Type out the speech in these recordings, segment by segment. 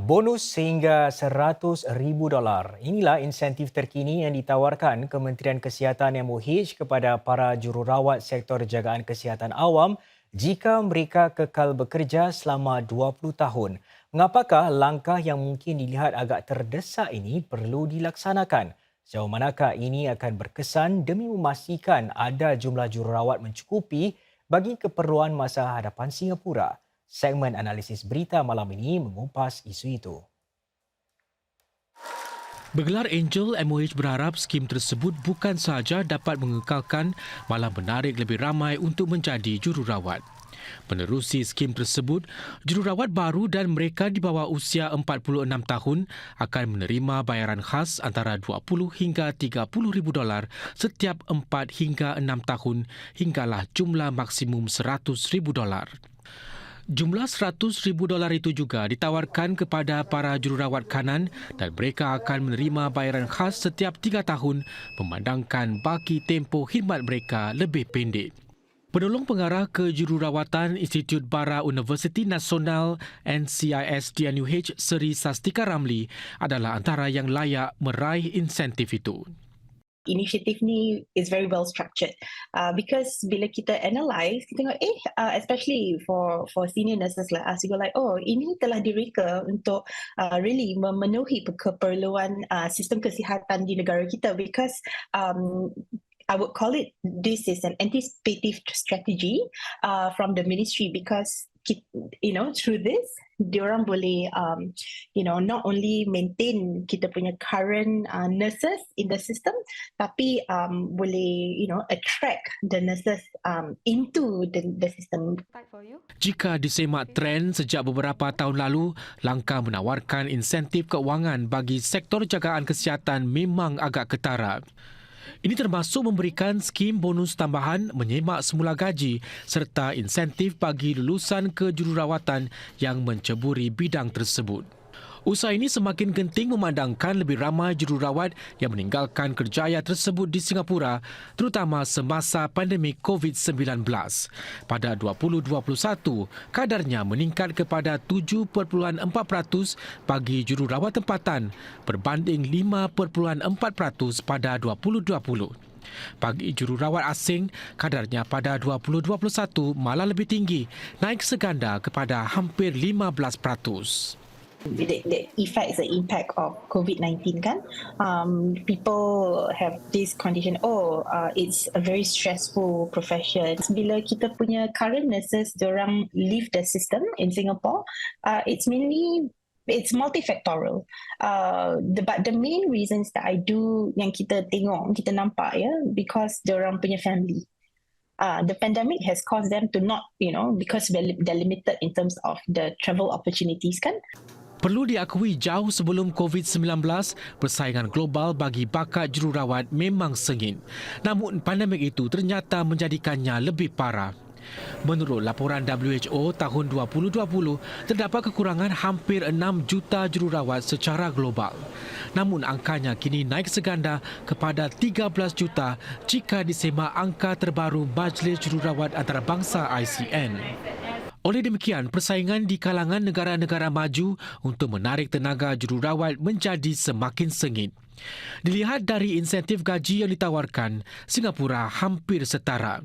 Bonus sehingga $100,000. Inilah insentif terkini yang ditawarkan Kementerian Kesihatan MOH kepada para jururawat sektor jagaan kesihatan awam jika mereka kekal bekerja selama 20 tahun. Mengapakah langkah yang mungkin dilihat agak terdesak ini perlu dilaksanakan? Sejauh manakah ini akan berkesan demi memastikan ada jumlah jururawat mencukupi bagi keperluan masa hadapan Singapura? Segmen analisis berita malam ini mengupas isu itu. Bergelar Angel, MOH berharap skim tersebut bukan sahaja dapat mengekalkan, malah menarik lebih ramai untuk menjadi jururawat. Menerusi skim tersebut, jururawat baru dan mereka di bawah usia 46 tahun akan menerima bayaran khas antara 20 hingga 30 ribu dolar setiap 4 hingga 6 tahun hinggalah jumlah maksimum 100 ribu dolar. Jumlah 100 ribu dolar itu juga ditawarkan kepada para jururawat kanan dan mereka akan menerima bayaran khas setiap 3 tahun memandangkan baki tempoh khidmat mereka lebih pendek. Penolong pengarah kejururawatan Institut Bara Universiti Nasional NCIS DNUH Seri Sastika Ramli adalah antara yang layak meraih insentif itu. Initiative ni is very well structured because bila kita analyse kita tengok especially for senior nurses like us we go like ini telah direka untuk really memenuhi keperluan sistem kesihatan di negara kita because I would call it this is an anticipative strategy from the ministry because through this diorang boleh not only maintain kita punya current nurses in the system tapi boleh attract the nurses into the system. Jika disemak trend sejak beberapa tahun lalu, langkah menawarkan insentif keuangan bagi sektor jagaan kesihatan memang agak ketara. Ini termasuk memberikan skim bonus tambahan menyemak semula gaji serta insentif bagi lulusan kejururawatan yang menceburi bidang tersebut. Usaha ini semakin genting memandangkan lebih ramai jururawat yang meninggalkan kerjaya tersebut di Singapura, terutama semasa pandemik COVID-19. Pada 2021, kadarnya meningkat kepada 7.4% bagi jururawat tempatan berbanding 5.4% pada 2020. Bagi jururawat asing, kadarnya pada 2021 malah lebih tinggi, naik seganda kepada hampir 15%. The effects, the impact of COVID-19 kan, people have this condition, it's a very stressful profession. Bila kita punya current nurses, diorang leave the system in Singapore, it's multifactorial. But the main reasons that yang kita tengok, kita nampak because diorang punya family. The pandemic has caused them to not, because they're limited in terms of the travel opportunities kan. Perlu diakui jauh sebelum COVID-19, persaingan global bagi bakat jururawat memang sengit. Namun pandemik itu ternyata menjadikannya lebih parah. Menurut laporan WHO tahun 2020, terdapat kekurangan hampir 6 juta jururawat secara global. Namun angkanya kini naik seganda kepada 13 juta jika disemak angka terbaru Majlis Jururawat Antarabangsa ICN. Oleh demikian, persaingan di kalangan negara-negara maju untuk menarik tenaga jururawat menjadi semakin sengit. Dilihat dari insentif gaji yang ditawarkan, Singapura hampir setara.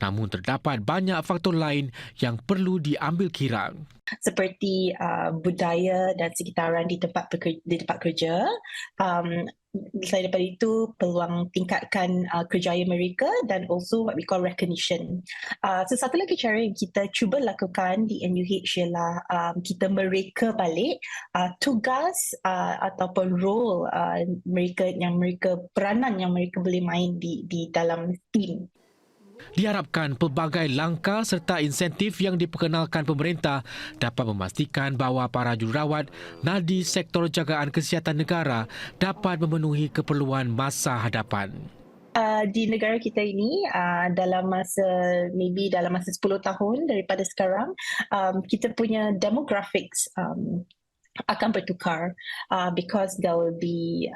Namun terdapat banyak faktor lain yang perlu diambil kira. Seperti budaya dan sekitaran di tempat kerja. Selain daripada itu, peluang tingkatkan kerjaya mereka dan also what we call recognition. So satu lagi cara yang kita cuba lakukan di NUH ialah kita mereka balik tugas ataupun role peranan yang mereka boleh main di dalam tim. Diharapkan pelbagai langkah serta insentif yang diperkenalkan pemerintah dapat memastikan bahawa para jururawat nadi sektor jagaan kesihatan negara dapat memenuhi keperluan masa hadapan. Di negara kita ini dalam masa 10 tahun daripada sekarang, kita punya demographics akan bertukar because there will be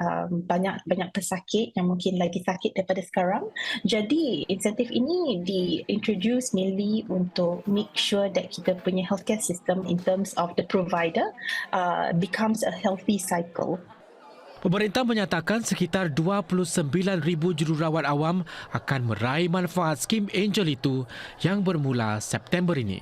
banyak pesakit yang mungkin lagi sakit daripada sekarang. Jadi insentif ini di-introduce mainly untuk make sure that kita punya healthcare system in terms of the provider becomes a healthy cycle. Pemerintah menyatakan sekitar 29,000 jururawat awam akan meraih manfaat skim Angel itu yang bermula September ini.